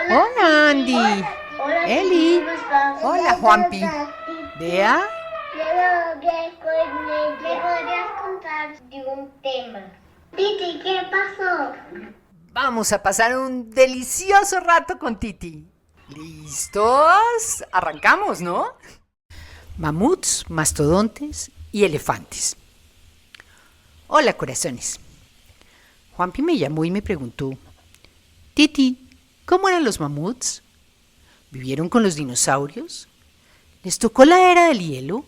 Hola Andy, Hola, Eli, ¿cómo estás? hola Juanpi. Vea, ¿Me podrías contar de un tema? Titi, ¿qué pasó? vamos a pasar un delicioso rato con Titi. ¿Listos? Arrancamos, ¿no? Mamuts, mastodontes y elefantes. Hola corazones. Juanpi me llamó y me preguntó, Titi, ¿cómo eran los mamuts? ¿Vivieron con los dinosaurios? ¿Les tocó la era del hielo?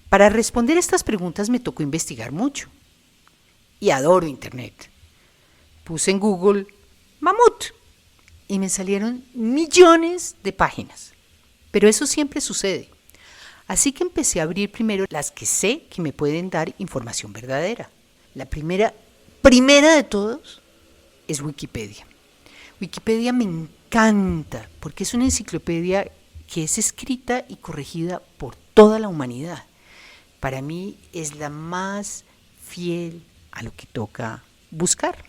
Para responder estas preguntas me tocó investigar mucho. Y adoro Internet. Puse en Google mamut y me salieron millones de páginas. Pero eso siempre sucede. Así que empecé a abrir primero las que sé que me pueden dar información verdadera. La primera de todos es Wikipedia. Wikipedia me encanta porque es una enciclopedia que es escrita y corregida por toda la humanidad. Para mí es la más fiel a lo que toca buscar.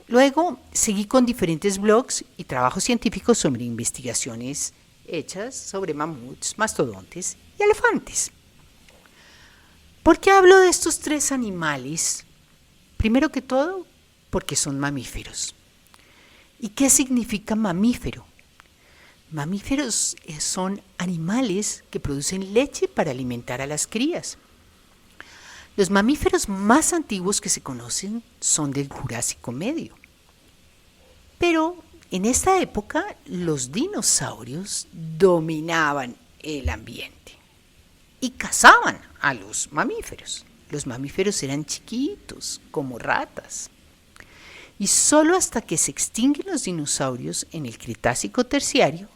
Luego seguí con diferentes blogs y trabajos científicos sobre investigaciones hechas sobre mamuts, mastodontes y elefantes. ¿Por qué hablo de estos tres animales? Primero que todo, porque son mamíferos. ¿Y qué significa mamífero? Mamíferos son animales que producen leche para alimentar a las crías. Los mamíferos más antiguos que se conocen son del Jurásico Medio. Pero en esta época los dinosaurios dominaban el ambiente y cazaban a los mamíferos. Los mamíferos eran chiquitos, como ratas. Y solo hasta que se extinguen los dinosaurios en el Cretácico Terciario,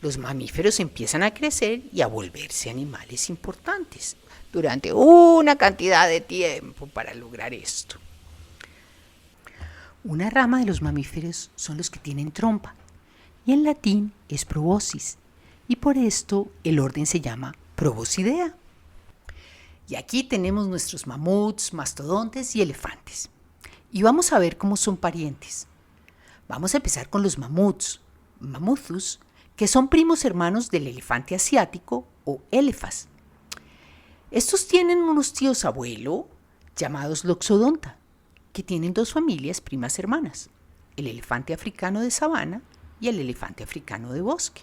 los mamíferos empiezan a crecer y a volverse animales importantes durante una cantidad de tiempo para lograr esto. Una rama de los mamíferos son los que tienen trompa, y en latín es proboscis, y por esto el orden se llama Proboscidea. Y aquí tenemos nuestros mamuts, mastodontes y elefantes. Y vamos a ver cómo son parientes. Vamos a empezar con los mamuts, Mamuthus, que son primos hermanos del elefante asiático o Elephas. Estos tienen unos tíos abuelo llamados Loxodonta, que tienen dos familias primas hermanas, el elefante africano de sabana y el elefante africano de bosque.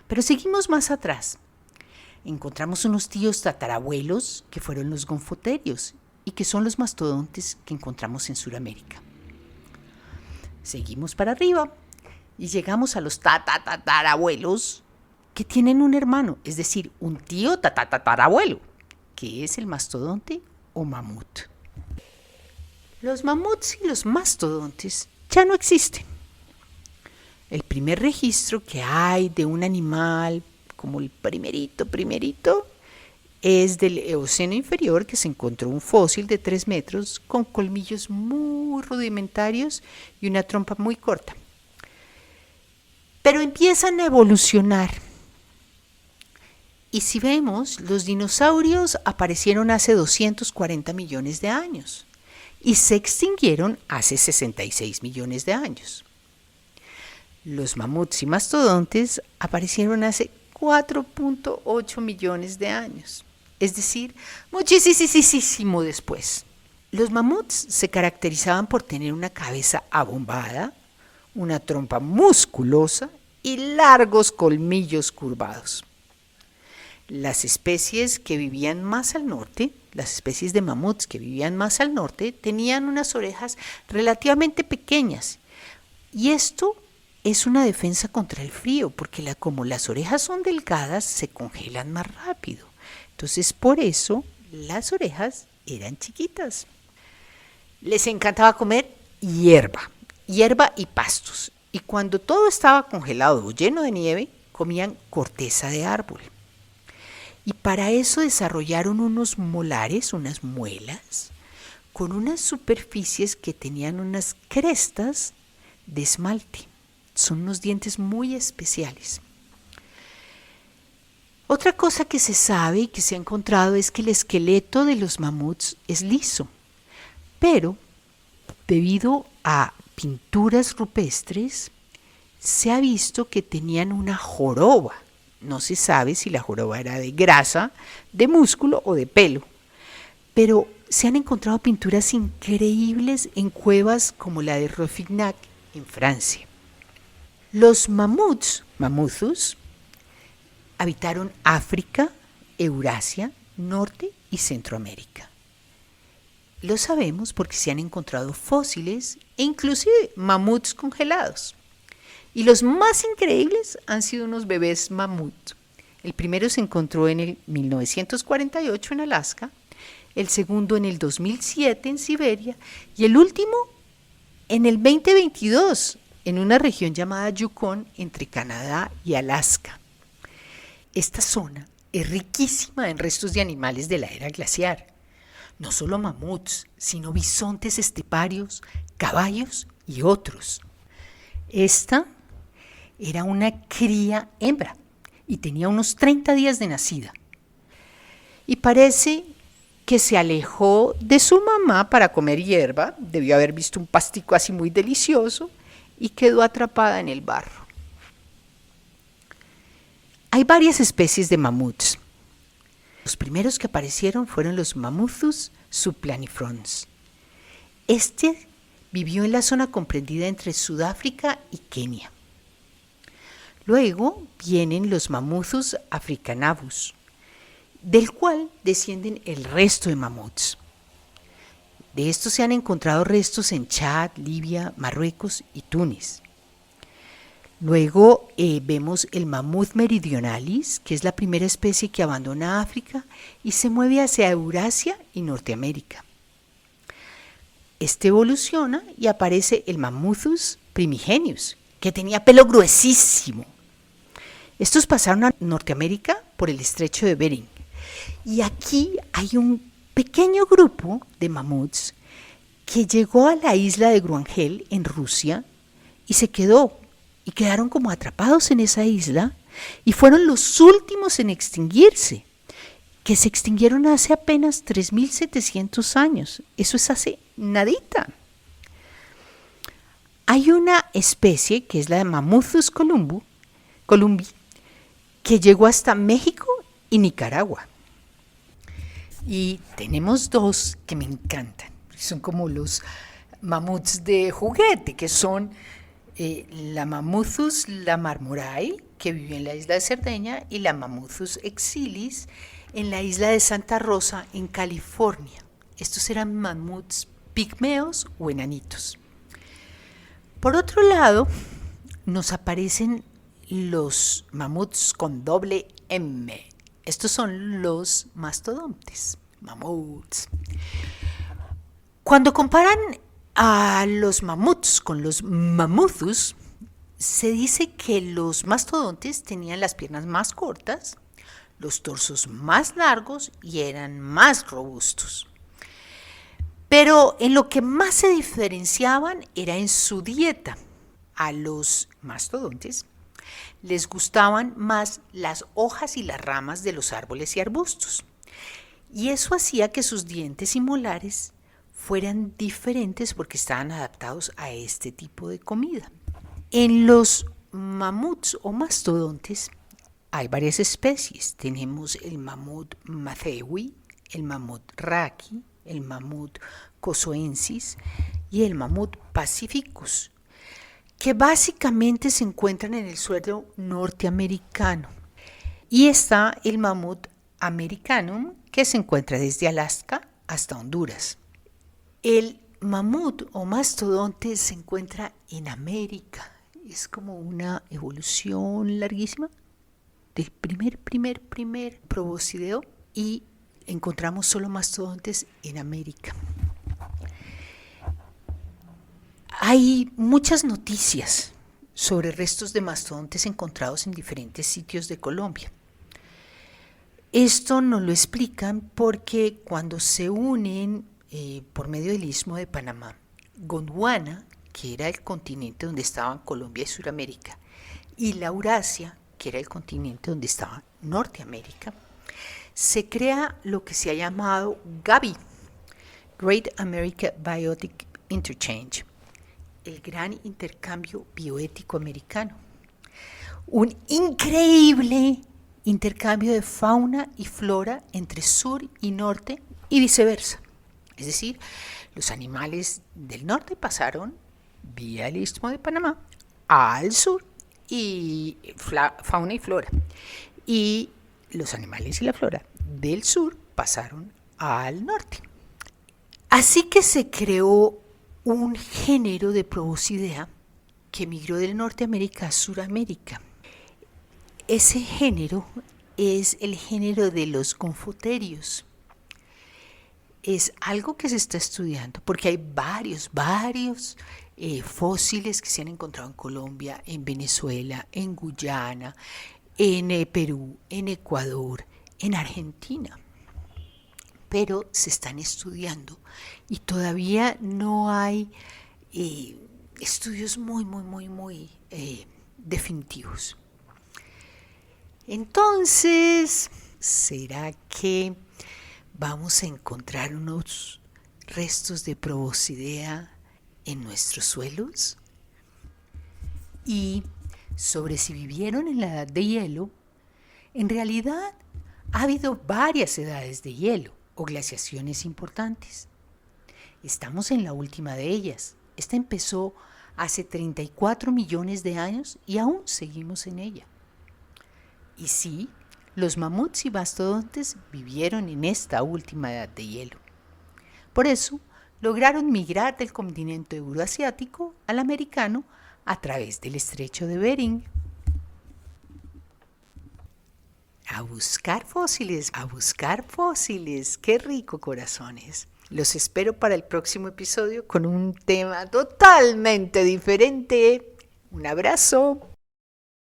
Pero seguimos más atrás. Encontramos unos tíos tatarabuelos que fueron los gonfoterios y que son los mastodontes que encontramos en Sudamérica. Seguimos para arriba y llegamos a los tatarabuelos que tienen un hermano, es decir, un tío tatarabuelo, que es el mastodonte o mamut. Los mamuts y los mastodontes ya no existen. El primer registro que hay de un animal como el primerito, es del Eoceno inferior, que se encontró un fósil de 3 metros con colmillos muy rudimentarios y una trompa muy corta. Pero empiezan a evolucionar. Y si vemos, los dinosaurios aparecieron hace 240 millones de años y se extinguieron hace 66 millones de años. Los mamuts y mastodontes aparecieron hace 4.8 millones de años, es decir, muchísimo después. Los mamuts se caracterizaban por tener una cabeza abombada, una trompa musculosa y largos colmillos curvados. Las especies que vivían más al norte, las especies de mamuts que vivían más al norte, tenían unas orejas relativamente pequeñas. Y esto es una defensa contra el frío, porque como las orejas son delgadas, se congelan más rápido. Entonces, por eso, las orejas eran chiquitas. Les encantaba comer hierba y pastos. Y cuando todo estaba congelado o lleno de nieve, comían corteza de árbol. Y para eso desarrollaron unos molares, unas muelas, con unas superficies que tenían unas crestas de esmalte. Son unos dientes muy especiales. Otra cosa que se sabe y que se ha encontrado es que el esqueleto de los mamuts es liso, pero debido a pinturas rupestres se ha visto que tenían una joroba. No se sabe si la joroba era de grasa, de músculo o de pelo, pero se han encontrado pinturas increíbles en cuevas como la de Rouffignac en Francia. Los mamuthus, habitaron África, Eurasia, Norte y Centroamérica. Lo sabemos porque se han encontrado fósiles e inclusive mamuts congelados. Y los más increíbles han sido unos bebés mamut. El primero se encontró en el 1948 en Alaska, el segundo en el 2007 en Siberia y el último en el 2022 en una región llamada Yukon entre Canadá y Alaska. Esta zona es riquísima en restos de animales de la era glaciar. No solo mamuts, sino bisontes esteparios, caballos y otros. Esta era una cría hembra y tenía unos 30 días de nacida. Y parece que se alejó de su mamá para comer hierba, debió haber visto un pastico así muy delicioso y quedó atrapada en el barro. Hay varias especies de mamuts. Los primeros que aparecieron fueron los Mamuthus supplanifrons. Este vivió en la zona comprendida entre Sudáfrica y Kenia. Luego vienen los Mamuthus africanavus, del cual descienden el resto de mamuts. De estos se han encontrado restos en Chad, Libia, Marruecos y Túnez. Luego vemos el Mamuth meridionalis, que es la primera especie que abandona África y se mueve hacia Eurasia y Norteamérica. Este evoluciona y aparece el Mamuthus primigenius, que tenía pelo gruesísimo. Estos pasaron a Norteamérica por el estrecho de Bering. Y aquí hay un pequeño grupo de mamuts que llegó a la isla de Gruangel en Rusia y quedaron como atrapados en esa isla y fueron los últimos en extinguirse, que se extinguieron hace apenas 3.700 años. Eso es hace nadita. Hay una especie que es la de Mamuthus columbi, que llegó hasta México y Nicaragua. Y tenemos dos que me encantan. Son como los mamuts de juguete, que son la Mamuthus lamarmorai, que vivió en la isla de Cerdeña, y la Mamuthus exilis en la isla de Santa Rosa, en California. Estos eran mamuts pigmeos o enanitos. Por otro lado, nos aparecen los mamuts con doble M. Estos son los mastodontes, mamuts. Cuando comparan a los mamuts con los mamuthus, se dice que los mastodontes tenían las piernas más cortas, los torsos más largos y eran más robustos. Pero en lo que más se diferenciaban era en su dieta. A los mastodontes les gustaban más las hojas y las ramas de los árboles y arbustos. Y eso hacía que sus dientes y molares fueran diferentes porque estaban adaptados a este tipo de comida. En los mamuts o mastodontes hay varias especies. Tenemos el mamut mathewi, el mamut raki, el mamut cosoensis y el mamut pacificus, que básicamente se encuentran en el suelo norteamericano. Y está el mamut americanum, que se encuentra desde Alaska hasta Honduras. El mamut o mastodonte se encuentra en América. Es como una evolución larguísima del primer proboscideo y encontramos solo mastodontes en América. Hay muchas noticias sobre restos de mastodontes encontrados en diferentes sitios de Colombia. Esto nos lo explican porque cuando se unen por medio del Istmo de Panamá, Gondwana, que era el continente donde estaban Colombia y Sudamérica, y la Eurasia, que era el continente donde estaba Norteamérica, se crea lo que se ha llamado GABI, Great America Biotic Interchange. el gran intercambio bioético americano. Un increíble intercambio de fauna y flora entre sur y norte y viceversa. Es decir, los animales del norte pasaron vía el Istmo de Panamá al sur y fauna y flora. Y los animales y la flora del sur pasaron al norte. Así que se creó un género de Proboscidea que migró de Norteamérica a Suramérica. Ese género es el género de los gonfoterios. Es algo que se está estudiando porque hay varios fósiles que se han encontrado en Colombia, en Venezuela, en Guyana, en Perú, en Ecuador, en Argentina. Pero se están estudiando y todavía no hay estudios muy definitivos. Entonces, ¿será que vamos a encontrar unos restos de Proboscidea en nuestros suelos? Y sobre si vivieron en la edad de hielo, en realidad ha habido varias edades de hielo o glaciaciones importantes. Estamos en la última de ellas. Esta empezó hace 34 millones de años y aún seguimos en ella. Y sí, los mamuts y mastodontes vivieron en esta última edad de hielo. Por eso, lograron migrar del continente euroasiático al americano a través del estrecho de Bering. A buscar fósiles, qué rico, corazones. Los espero para el próximo episodio con un tema totalmente diferente. Un abrazo.